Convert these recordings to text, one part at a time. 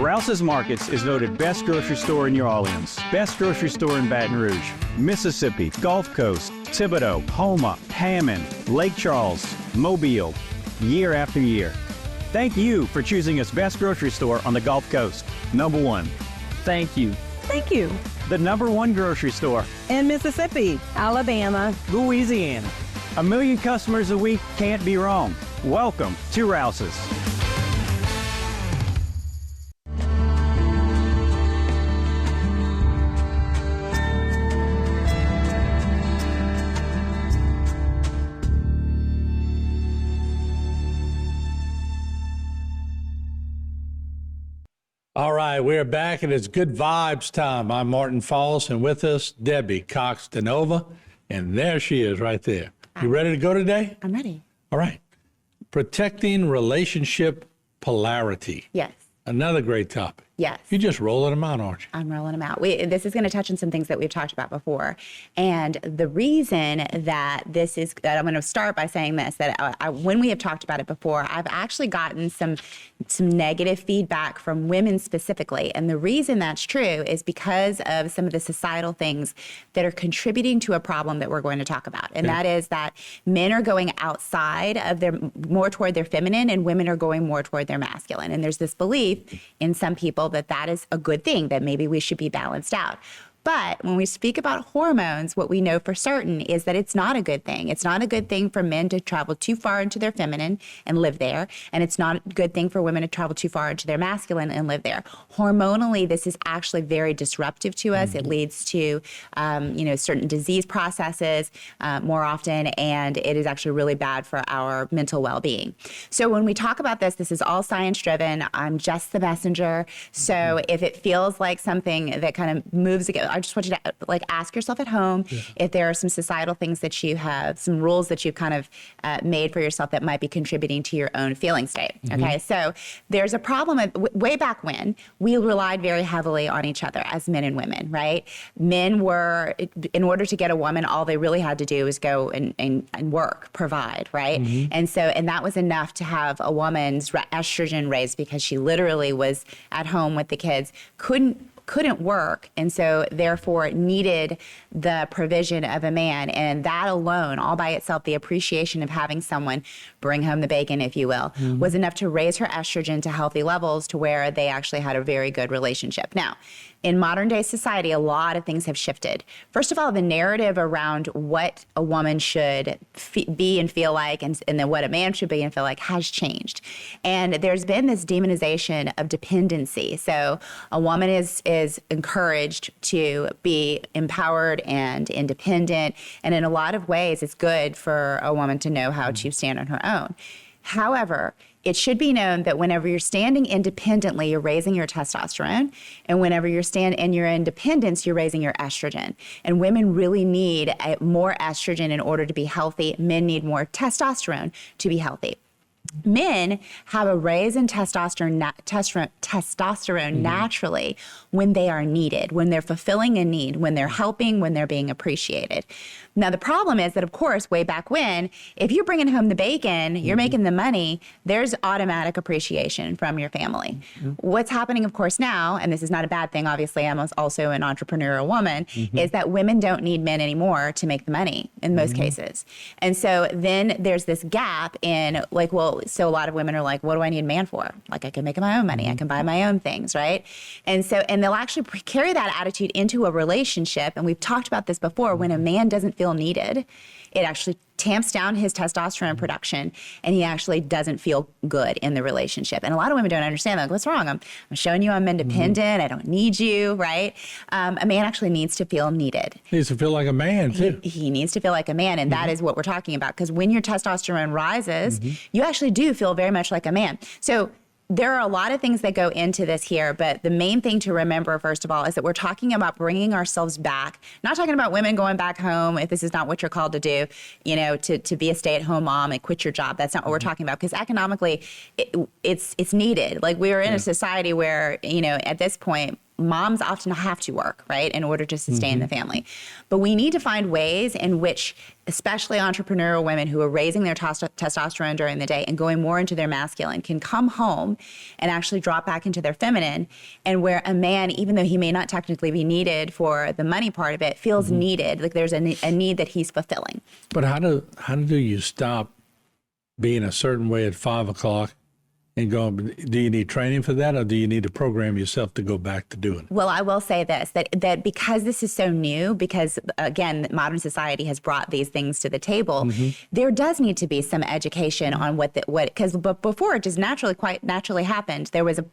Rouse's Markets is voted best grocery store in New Orleans, best grocery store in Baton Rouge, Mississippi, Gulf Coast, Thibodeau, Houma, Hammond, Lake Charles, Mobile, year after year. Thank you for choosing us best grocery store on the Gulf Coast. Number one. Thank you. Thank you. The number one grocery store In Mississippi, Alabama, Louisiana. 1 million customers a week can't be wrong. Welcome to Rouse's. All right, we're back and it's Good Vibes time. I'm Martin Falls, and with us, Debbie Cox-Denova, and there she is right there. You ready to go today? I'm ready. All right. Protecting relationship polarity. Yes. Another great topic. Yes. You're just rolling them out, aren't you? I'm rolling them out. This is going to touch on some things that we've talked about before. And the reason that I'm going to start by saying this, that when we have talked about it before, I've actually gotten some negative feedback from women specifically. And the reason that's true is because of some of the societal things that are contributing to a problem that we're going to talk about. And that is that men are going outside of more toward their feminine, and women are going more toward their masculine. And there's this belief in some people that is a good thing, that maybe we should be balanced out. But when we speak about hormones, what we know for certain is that it's not a good thing. It's not a good thing for men to travel too far into their feminine and live there. And it's not a good thing for women to travel too far into their masculine and live there. Hormonally, this is actually very disruptive to us. It leads to, certain disease processes more often, and it is actually really bad for our mental well-being. So when we talk about this is all science-driven. I'm just the messenger. So if it feels like something that kind of moves again, I just want you to ask yourself at home if there are some societal things that you have, some rules that you've kind of made for yourself that might be contributing to your own feeling state. Okay, so there's a problem. Way back when, we relied very heavily on each other as men and women, right? Men were, in order to get a woman, all they really had to do was go and work, provide, right? And that was enough to have a woman's estrogen raised because she literally was at home with the kids, couldn't work, and so therefore needed the provision of a man. And that alone, all by itself, the appreciation of having someone bring home the bacon, if you will, was enough to raise her estrogen to healthy levels to where they actually had a very good relationship. Now, in modern day society, a lot of things have shifted. First of all, the narrative around what a woman should be and feel like, and then what a man should be and feel like, has changed. And there's been this demonization of dependency. So a woman is encouraged to be empowered and independent. And in a lot of ways, it's good for a woman to know how to stand on her own. However, it should be known that whenever you're standing independently, you're raising your testosterone. And whenever you're in your independence, you're raising your estrogen. And women really need more estrogen in order to be healthy. Men need more testosterone to be healthy. Men have a raise in testosterone naturally when they are needed, when they're fulfilling a need, when they're helping, when they're being appreciated. Now, the problem is that, of course, way back when, if you're bringing home the bacon, you're making the money, there's automatic appreciation from your family. What's happening, of course, now, and this is not a bad thing, obviously, I'm also an entrepreneurial woman, is that women don't need men anymore to make the money in most cases. And so then there's this gap in so a lot of women are like, what do I need a man for? Like, I can make my own money. I can buy my own things, right? And they'll actually carry that attitude into a relationship. And we've talked about this before. When a man doesn't feel needed, it actually tamps down his testosterone production, and he actually doesn't feel good in the relationship. And a lot of women don't understand, like, what's wrong? I'm showing you I'm independent. I don't need you, right? A man actually needs to feel needed. He needs to feel like a man, too. He needs to feel like a man, and that is what we're talking about. Because when your testosterone rises, you actually do feel very much like a man. So there are a lot of things that go into this here, but the main thing to remember, first of all, is that we're talking about bringing ourselves back, not talking about women going back home if this is not what you're called to do, to be a stay-at-home mom and quit your job. That's not what we're talking about, because economically, it's needed. Like, we're in a society where, at this point, moms often have to work, right, in order to sustain the family. But we need to find ways in which, especially entrepreneurial women who are raising their testosterone during the day and going more into their masculine, can come home and actually drop back into their feminine, and where a man, even though he may not technically be needed for the money part of it, feels needed, like there's a need that he's fulfilling. But how do you stop being a certain way at 5 o'clock and going? Do you need training for that, or do you need to program yourself to go back to doing it? Well, I will say this, that because this is so new, because again, modern society has brought these things to the table, there does need to be some education on because before it just quite naturally happened. There was a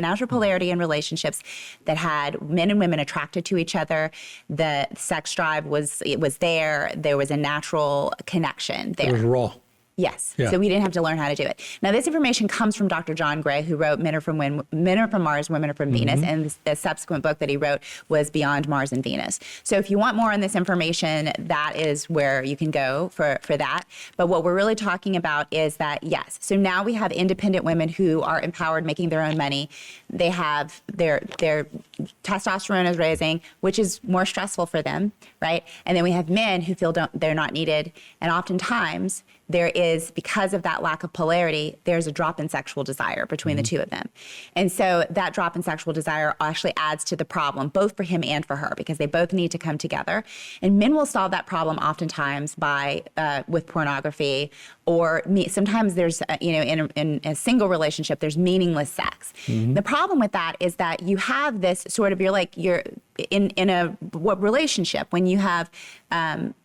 natural polarity in relationships that had men and women attracted to each other. The sex drive was there. There was a natural connection there. It was raw. Yes. Yeah. So we didn't have to learn how to do it. Now, this information comes from Dr. John Gray, who wrote Men Are From Mars, Women Are From Venus, and the subsequent book that he wrote was Beyond Mars and Venus. So if you want more on this information, that is where you can go for that. But what we're really talking about is that, yes, so now we have independent women who are empowered, making their own money. They have their testosterone is raising, which is more stressful for them, right? And then we have men who feel they're not needed. And oftentimes, there is, because of that lack of polarity, there's a drop in sexual desire between the two of them. And so that drop in sexual desire actually adds to the problem, both for him and for her, because they both need to come together. And men will solve that problem oftentimes with pornography, or sometimes there's, in a single relationship, there's meaningless sex. The problem with that is that you have this sort of, you're in a relationship, when you have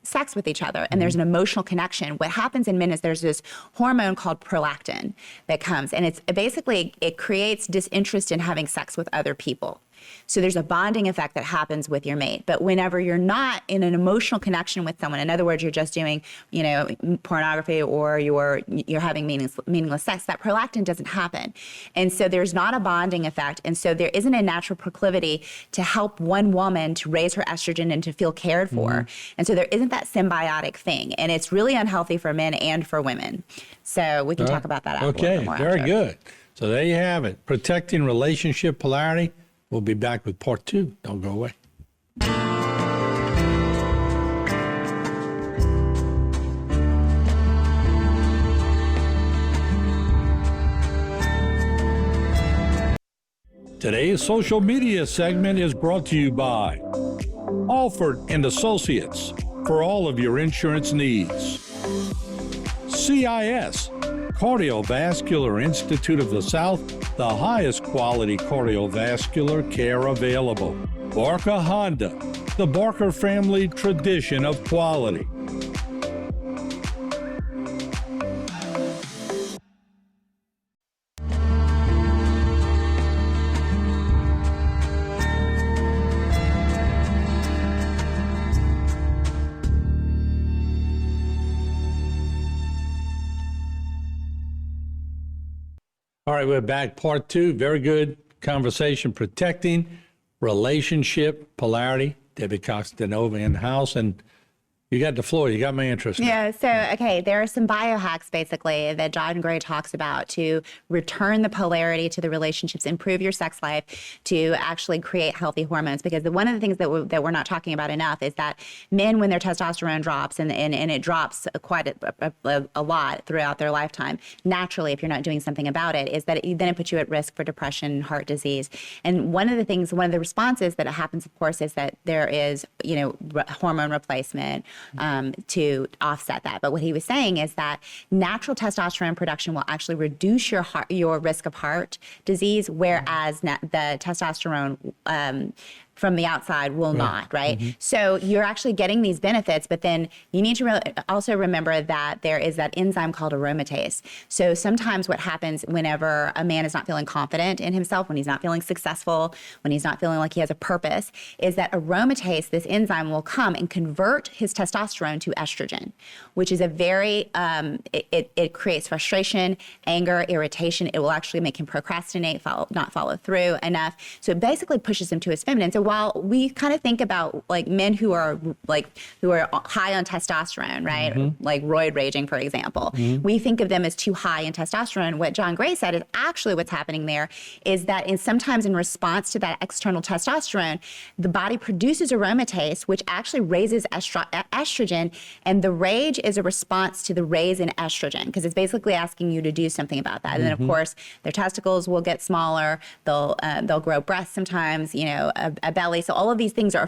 sex with each other and there's an emotional connection, what happens in men is there's this hormone called prolactin that comes, and it creates disinterest in having sex with other people. So there's a bonding effect that happens with your mate. But whenever you're not in an emotional connection with someone, in other words, you're just doing, pornography, or you're having meaningless sex, that prolactin doesn't happen. And so there's not a bonding effect. And so there isn't a natural proclivity to help one woman to raise her estrogen and to feel cared for. And so there isn't that symbiotic thing. And it's really unhealthy for men and for women. So we can talk about that after. Okay, very good. So there you have it. Protecting relationship polarity. We'll be back with part 2. Don't go away. Today's social media segment is brought to you by Alford and Associates for all of your insurance needs. CIS, Cardiovascular Institute of the South, the highest quality cardiovascular care available. Barker Honda, the Barker family tradition of quality. All right, we're back. Part 2. Very good conversation. Protecting relationship polarity. Debbie Cox-DeNova in the house. And you got the floor. You got my interest. Yeah. So, okay, there are some biohacks basically that John Gray talks about to return the polarity to the relationships, improve your sex life, to actually create healthy hormones. Because one of the things that we're not talking about enough is that men, when their testosterone drops, and it drops quite a lot throughout their lifetime, naturally, if you're not doing something about it, is that then it puts you at risk for depression, heart disease. And one of the responses that happens, of course, is that there is, hormone replacement, to offset that. But what he was saying is that natural testosterone production will actually reduce your risk of heart disease, whereas the testosterone from the outside will not, right? So you're actually getting these benefits, but then you need to also remember that there is that enzyme called aromatase. So sometimes what happens whenever a man is not feeling confident in himself, when he's not feeling successful, when he's not feeling like he has a purpose, is that aromatase, this enzyme, will come and convert his testosterone to estrogen, which is a very, it creates frustration, anger, irritation. It will actually make him procrastinate, not follow through enough. So it basically pushes him to his feminine. So while we kind of think about like men who are high on testosterone, right? Like roid raging, for example, we think of them as too high in testosterone. What John Gray said is actually what's happening there is that sometimes in response to that external testosterone, the body produces aromatase, which actually raises estrogen, and the rage is a response to the raise in estrogen, because it's basically asking you to do something about that. And then of course their testicles will get smaller, they'll grow breasts sometimes, a belly. So all of these things are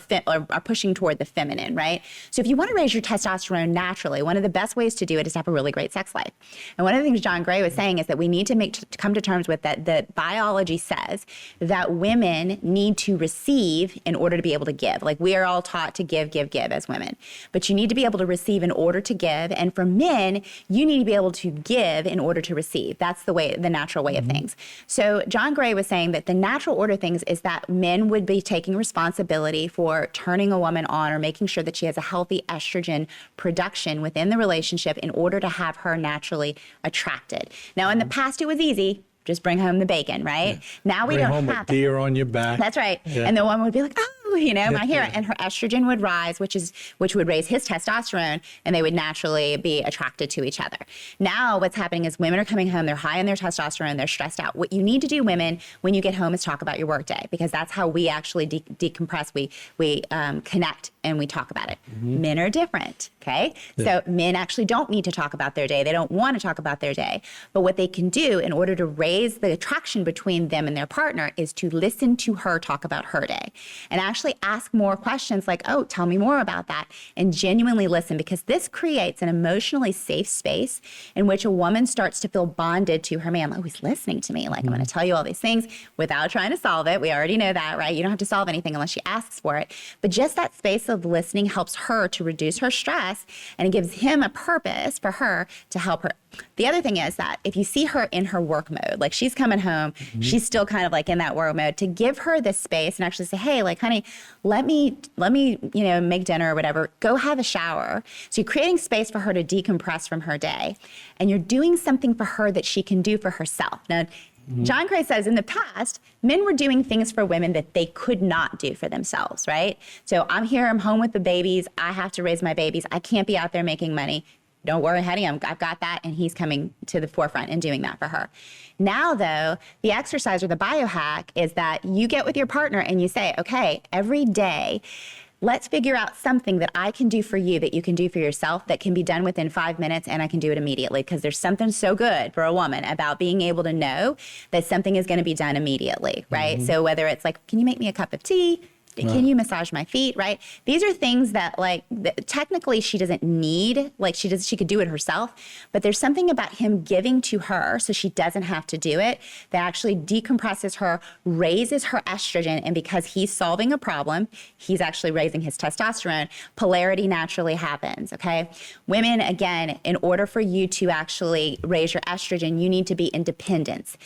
pushing toward the feminine, right? So if you want to raise your testosterone naturally, one of the best ways to do it is to have a really great sex life. And one of the things John Gray was saying is that we need to come to terms with that biology says that women need to receive in order to be able to give. Like, we are all taught to give as women, but you need to be able to receive in order to give. And for men, you need to be able to give in order to receive. That's the natural way of things. So John Gray was saying that the natural order of things is that men would be taking responsibility for turning a woman on or making sure that she has a healthy estrogen production within the relationship in order to have her naturally attracted. Now, in the past, it was easy. Just bring home the bacon, right? Now we Bring don't home have a deer on your back. That's right. And the woman would be like, oh, my hero. And her estrogen would rise, which would raise his testosterone, and they would naturally be attracted to each other. Now what's happening is women are coming home, they're high on their testosterone, they're stressed out. What you need to do, women, when you get home is talk about your workday, because that's how we actually decompress. We connect and we talk about it. Men are different, okay? So men actually don't need to talk about their day. They don't want to talk about their day. But what they can do in order to raise the attraction between them and their partner is to listen to her talk about her day and actually ask more questions like, oh, tell me more about that, and genuinely listen, because this creates an emotionally safe space in which a woman starts to feel bonded to her man. Oh, he's listening to me. Like, I'm going to tell you all these things without trying to solve it. We already know that, right? You don't have to solve anything unless she asks for it. But just that space of listening helps her to reduce her stress, and it gives him a purpose for her to help her. The other thing is that if you see her in her work mode, like she's coming home, she's still kind of like in that work mode, to give her this space and actually say, hey, like, honey, let me, make dinner or whatever, go have a shower. So you're creating space for her to decompress from her day, and you're doing something for her that she can do for herself. Now, John Gray says in the past, men were doing things for women that they could not do for themselves, right? So I'm home with the babies. I have to raise my babies. I can't be out there making money. Don't worry, honey, I've got that. And he's coming to the forefront and doing that for her. Now, though, the exercise or the biohack is that you get with your partner and you say, okay, every day, let's figure out something that I can do for you that you can do for yourself that can be done within 5 minutes, and I can do it immediately. Because there's something so good for a woman about being able to know that something is going to be done immediately, right? So whether it's like, can you make me a cup of tea? Can you massage my feet, right? These are things that, like, technically she doesn't need. Like, she could do it herself. But there's something about him giving to her so she doesn't have to do it that actually decompresses her, raises her estrogen. And because he's solving a problem, he's actually raising his testosterone. Polarity naturally happens, okay? Women, again, in order for you to actually raise your estrogen, you need to be in dependence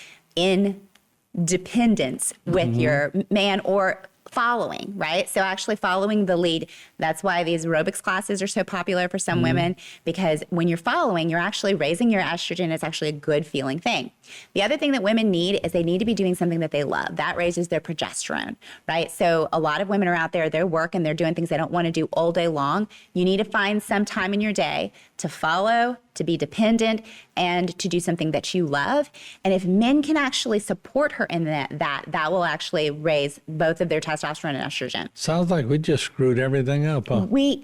with your man, or following, right? So actually following the lead. That's why these aerobics classes are so popular for some women, because when you're following, you're actually raising your estrogen. It's actually a good feeling thing. The other thing that women need is they need to be doing something that they love. That raises their progesterone, right? So a lot of women are out there, they're working, they're doing things they don't want to do all day long. You need to find some time in your day to follow, to be dependent, and to do something that you love. And if men can actually support her in that will actually raise both of their testosterone and estrogen. Sounds like we just screwed everything up, huh? We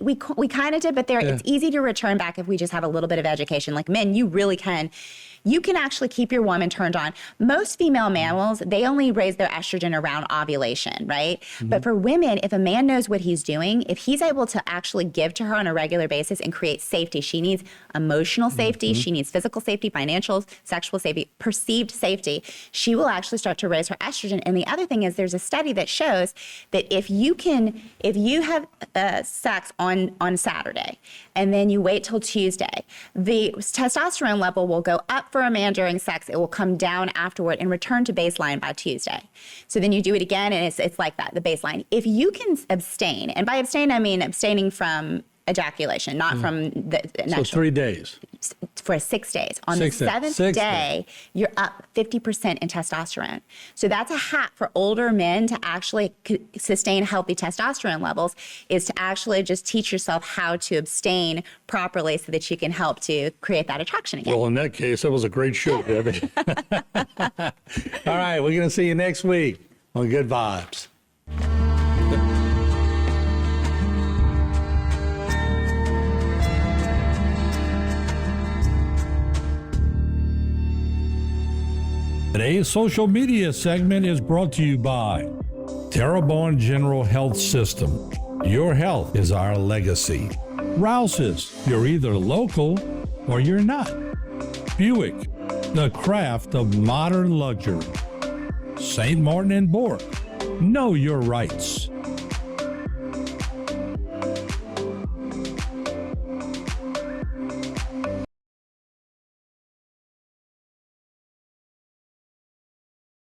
kind of did, but it's easy to return back if we just have a little bit of education. Like men, you really can. You can actually keep your woman turned on. Most female mammals, they only raise their estrogen around ovulation, right? But for women, if a man knows what he's doing, if he's able to actually give to her on a regular basis and create safety, she needs emotional safety, she needs physical safety, financial, sexual safety, perceived safety, she will actually start to raise her estrogen. And the other thing is, there's a study that shows that if you have sex on Saturday and then you wait till Tuesday, the testosterone level will go up for a man during sex. It will come down afterward and return to baseline by Tuesday. So then you do it again, and it's like that, the baseline. If you can abstain, and by abstain I mean abstaining from ejaculation, not from the So natural. 3 days. For 6 days. On 6 the days. 7th 6 day, you're up 50% in testosterone. So that's a hack for older men to actually sustain healthy testosterone levels, is to actually just teach yourself how to abstain properly so that you can help to create that attraction again. Well, in that case, that was a great show, Debbie. All right, we're going to see you next week on Good Vibes. Today's social media segment is brought to you by Terrebonne General Health System. Your health is our legacy. Rouse's, you're either local or you're not. Buick, the craft of modern luxury. St. Martin and Bork, know your rights.